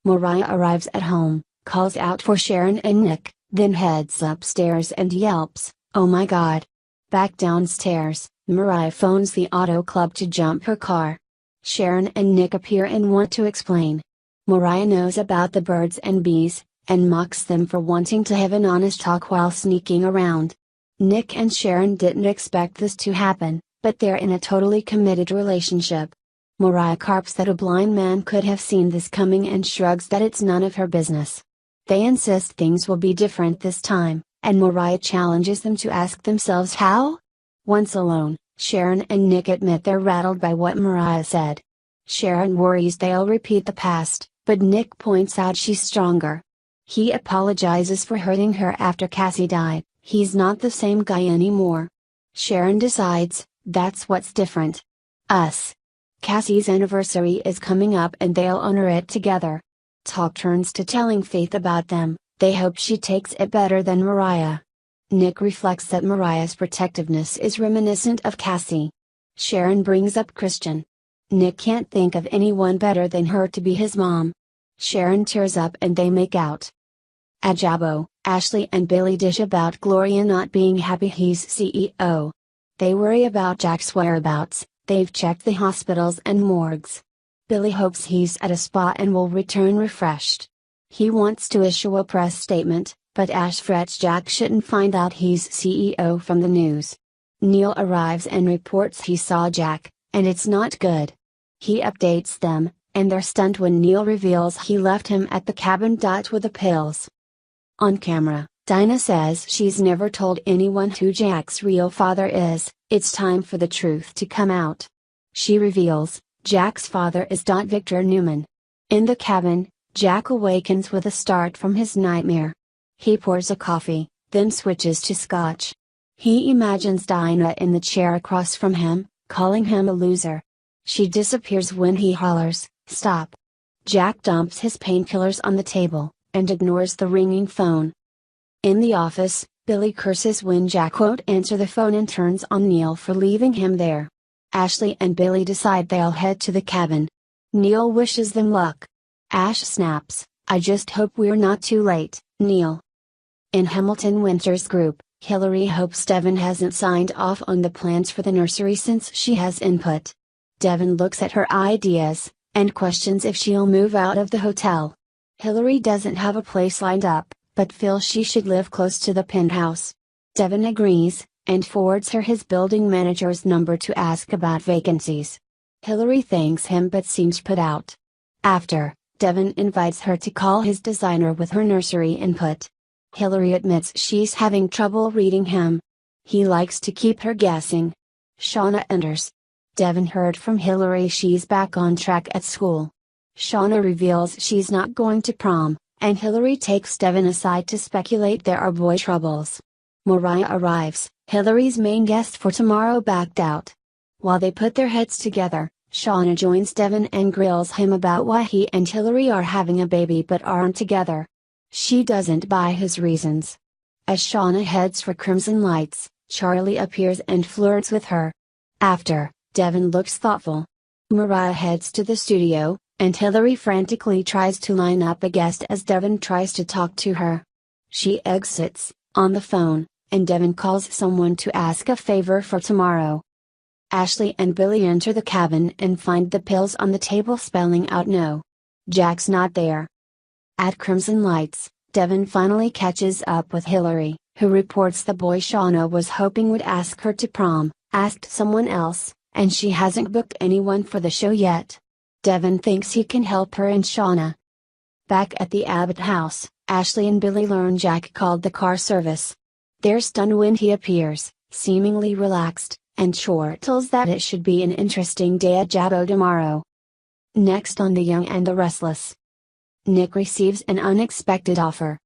Mariah arrives at home, calls out for Sharon and Nick, then heads upstairs and yelps, "Oh my God!" Back downstairs, Mariah phones the auto club to jump her car. Sharon and Nick appear and want to explain. Mariah knows about the birds and bees, and mocks them for wanting to have an honest talk while sneaking around. Nick and Sharon didn't expect this to happen, but they're in a totally committed relationship. Mariah carps that a blind man could have seen this coming and shrugs that it's none of her business. They insist things will be different this time, and Mariah challenges them to ask themselves how? Once alone, Sharon and Nick admit they're rattled by what Mariah said. Sharon worries they'll repeat the past, but Nick points out she's stronger. He apologizes for hurting her after Cassie died. He's not the same guy anymore. Sharon decides, that's what's different. Us. Cassie's anniversary is coming up and they'll honor it together. Talk turns to telling Faith about them. They hope she takes it better than Mariah. Nick reflects that Mariah's protectiveness is reminiscent of Cassie. Sharon brings up Christian. Nick can't think of anyone better than her to be his mom. Sharon tears up and they make out. At Jabo, Ashley and Billy dish about Gloria not being happy he's CEO. They worry about Jack's whereabouts. They've checked the hospitals and morgues. Billy hopes he's at a spa and will return refreshed. He wants to issue a press statement, but Ash frets Jack shouldn't find out he's CEO from the news. Neil arrives and reports he saw Jack, and it's not good. He updates them, and they're stunned when Neil reveals he left him at the cabin. With the pills. On camera, Dinah says she's never told anyone who Jack's real father is. It's time for the truth to come out. She reveals, Jack's father is Victor Newman. In the cabin, Jack awakens with a start from his nightmare. He pours a coffee, then switches to scotch. He imagines Dinah in the chair across from him, calling him a loser. She disappears when he hollers, "Stop!" Jack dumps his painkillers on the table, and ignores the ringing phone. In the office, Billy curses when Jack won't answer the phone and turns on Neil for leaving him there. Ashley and Billy decide they'll head to the cabin. Neil wishes them luck. Ash snaps, "I just hope we're not too late, Neil." In Hamilton Winter's group, Hillary hopes Devin hasn't signed off on the plans for the nursery since she has input. Devin looks at her ideas, and questions if she'll move out of the hotel. Hillary doesn't have a place lined up, but feels she should live close to the penthouse. Devin agrees, and forwards her his building manager's number to ask about vacancies. Hillary thanks him but seems put out. After, Devin invites her to call his designer with her nursery input. Hillary admits she's having trouble reading him. He likes to keep her guessing. Shauna enters. Devin heard from Hillary she's back on track at school. Shauna reveals she's not going to prom, and Hillary takes Devin aside to speculate there are boy troubles. Mariah arrives, Hillary's main guest for tomorrow backed out. While they put their heads together, Shauna joins Devin and grills him about why he and Hillary are having a baby but aren't together. She doesn't buy his reasons. As Shauna heads for Crimson Lights, Charlie appears and flirts with her. After, Devin looks thoughtful. Mariah heads to the studio, and Hillary frantically tries to line up a guest as Devin tries to talk to her. She exits, on the phone, and Devin calls someone to ask a favor for tomorrow. Ashley and Billy enter the cabin and find the pills on the table spelling out no. Jack's not there. At Crimson Lights, Devin finally catches up with Hillary, who reports the boy Shauna was hoping would ask her to prom, asked someone else, and she hasn't booked anyone for the show yet. Devin thinks he can help her and Shauna. Back at the Abbott house, Ashley and Billy learn Jack called the car service. They're stunned when he appears, seemingly relaxed, and chortles that it should be an interesting day at Jabo tomorrow. Next on The Young and the Restless. Nick receives an unexpected offer.